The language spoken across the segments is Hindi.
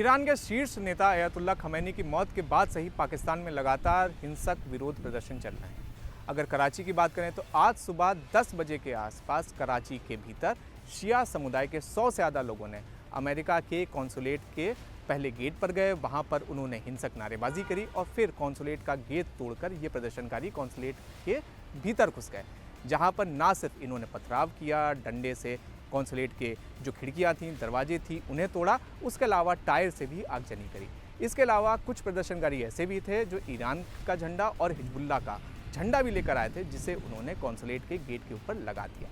ईरान के शीर्ष नेता अयतुल्ला खमैनी की मौत के बाद से ही पाकिस्तान में लगातार हिंसक विरोध प्रदर्शन चल रहे हैं। अगर कराची की बात करें तो आज सुबह 10 बजे के आसपास कराची के भीतर शिया समुदाय के 100 से ज़्यादा लोगों ने अमेरिका के कॉन्सुलेट के पहले गेट पर गए। वहां पर उन्होंने हिंसक नारेबाजी करी और फिर कॉन्सुलेट का गेट तोड़कर ये प्रदर्शनकारी कॉन्सुलेट के भीतर घुस गए, जहां पर ना सिर्फ इन्होंने पथराव किया, डंडे से कॉन्सुलेट के जो खिड़कियां थीं, दरवाजे थी, उन्हें तोड़ा, उसके अलावा टायर से भी आगजनी करी। इसके अलावा कुछ प्रदर्शनकारी ऐसे भी थे जो ईरान का झंडा और हिजबुल्लाह का झंडा भी लेकर आए थे, जिसे उन्होंने कॉन्सुलेट के गेट के ऊपर लगा दिया।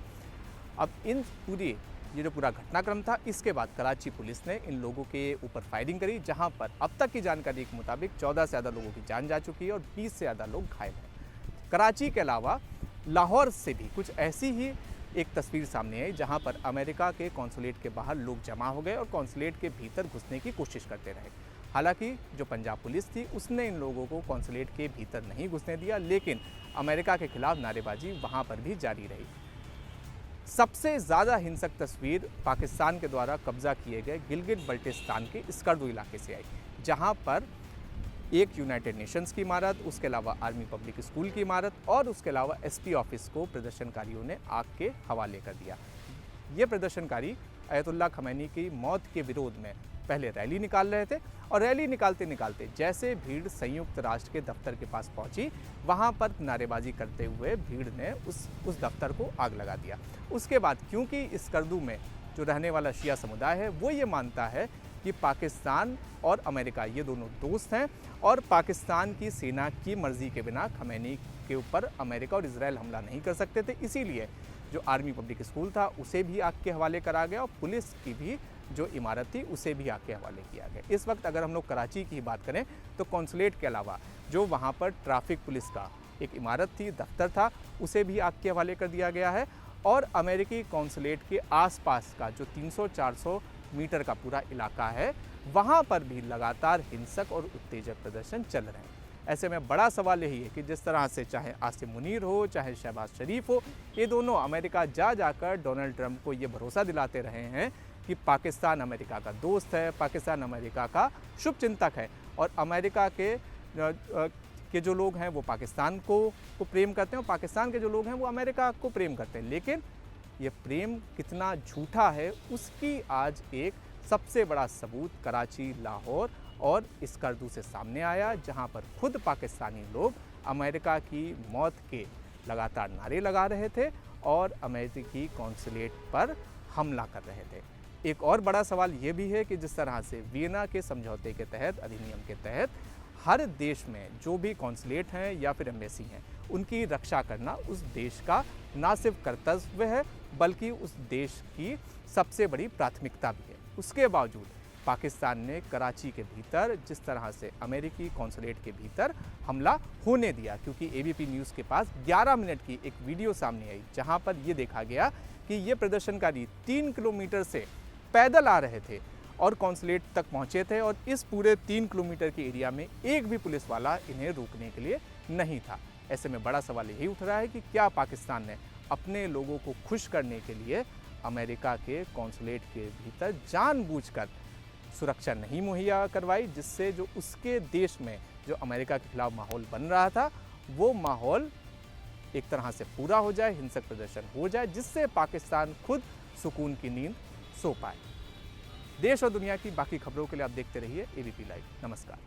अब ये जो पूरा घटनाक्रम था, इसके बाद कराची पुलिस ने इन लोगों के ऊपर फायरिंग करी, जहां पर अब तक की जानकारी के मुताबिक 14 से ज़्यादा लोगों की जान जा चुकी है और 20 से ज़्यादा लोग घायल हैं। कराची के अलावा लाहौर से भी कुछ ऐसी ही एक तस्वीर सामने आई, जहां पर अमेरिका के कॉन्सुलेट के बाहर लोग जमा हो गए और कॉन्सुलेट के भीतर घुसने की कोशिश करते रहे। हालांकि जो पंजाब पुलिस थी उसने इन लोगों को कॉन्सुलेट के भीतर नहीं घुसने दिया, लेकिन अमेरिका के खिलाफ नारेबाजी वहां पर भी जारी रही। सबसे ज़्यादा हिंसक तस्वीर पाकिस्तान के द्वारा कब्जा किए गए गिलगित बल्टिस्तान के स्कर्दू इलाके से आई, जहां पर एक यूनाइटेड नेशंस की इमारत, उसके अलावा आर्मी पब्लिक स्कूल की इमारत और उसके अलावा एसपी ऑफिस को प्रदर्शनकारियों ने आग के हवाले कर दिया। ये प्रदर्शनकारी अयतुल्ला खमैनी की मौत के विरोध में पहले रैली निकाल रहे थे और रैली निकालते निकालते जैसे भीड़ संयुक्त राष्ट्र के दफ्तर के पास पहुंची, वहां पर नारेबाजी करते हुए भीड़ ने उस दफ्तर को आग लगा दिया। उसके बाद क्योंकि स्कर्दू में जो रहने वाला शिया समुदाय है वो ये मानता है कि पाकिस्तान और अमेरिका ये दोनों दोस्त हैं और पाकिस्तान की सेना की मर्जी के बिना खमैनी के ऊपर अमेरिका और इजराइल हमला नहीं कर सकते थे, इसीलिए जो आर्मी पब्लिक स्कूल था उसे भी आग के हवाले करा गया और पुलिस की भी जो इमारत थी उसे भी आग के हवाले किया गया। इस वक्त अगर हम लोग कराची की बात करें तो कॉन्सुलेट के अलावा जो वहाँ पर ट्रैफिक पुलिस का एक इमारत थी, दफ्तर था, उसे भी आग के हवाले कर दिया गया है और अमेरिकी कॉन्सुलेट के आसपास का जो 300-400 मीटर का पूरा इलाका है, वहाँ पर भी लगातार हिंसक और उत्तेजक प्रदर्शन चल रहे हैं। ऐसे में बड़ा सवाल यही है कि जिस तरह से चाहे आसिम मुनीर हो, चाहे शहबाज शरीफ हो, ये दोनों अमेरिका जाकर डोनाल्ड ट्रंप को ये भरोसा दिलाते रहे हैं कि पाकिस्तान अमेरिका का दोस्त है, पाकिस्तान अमेरिका का शुभचिंतक है और अमेरिका के जो लोग हैं वो पाकिस्तान को प्रेम करते हैं और पाकिस्तान के जो लोग हैं वो अमेरिका को प्रेम करते हैं। लेकिन ये प्रेम कितना झूठा है उसकी आज एक सबसे बड़ा सबूत कराची, लाहौर और स्कर्दू से सामने आया, जहां पर खुद पाकिस्तानी लोग अमेरिका की मौत के लगातार नारे लगा रहे थे और अमेरिकी कॉन्सुलेट पर हमला कर रहे थे। एक और बड़ा सवाल ये भी है कि जिस तरह से वियना के समझौते के तहत, अधिनियम के तहत हर देश में जो भी कॉन्सुलेट हैं या फिर एम्बेसी हैं, उनकी रक्षा करना उस देश का ना सिर्फ कर्तव्य है बल्कि उस देश की सबसे बड़ी प्राथमिकता भी है। उसके बावजूद पाकिस्तान ने कराची के भीतर जिस तरह से अमेरिकी कॉन्सुलेट के भीतर हमला होने दिया, क्योंकि एबीपी न्यूज़ के पास 11 मिनट की एक वीडियो सामने आई जहां पर ये देखा गया कि ये प्रदर्शनकारी 3 किलोमीटर से पैदल आ रहे थे और कॉन्सुलेट तक पहुंचे थे और इस पूरे 3 किलोमीटर के एरिया में एक भी पुलिस वाला इन्हें रोकने के लिए नहीं था। ऐसे में बड़ा सवाल यही उठ रहा है कि क्या पाकिस्तान ने अपने लोगों को खुश करने के लिए अमेरिका के कॉन्सुलेट के भीतर जानबूझकर सुरक्षा नहीं मुहैया करवाई, जिससे जो उसके देश में जो अमेरिका के खिलाफ माहौल बन रहा था वो माहौल एक तरह से पूरा हो जाए, हिंसक प्रदर्शन हो जाए, जिससे पाकिस्तान खुद सुकून की नींद सो पाए। देश और दुनिया की बाकी खबरों के लिए आप देखते रहिए एबीपी लाइव। नमस्कार।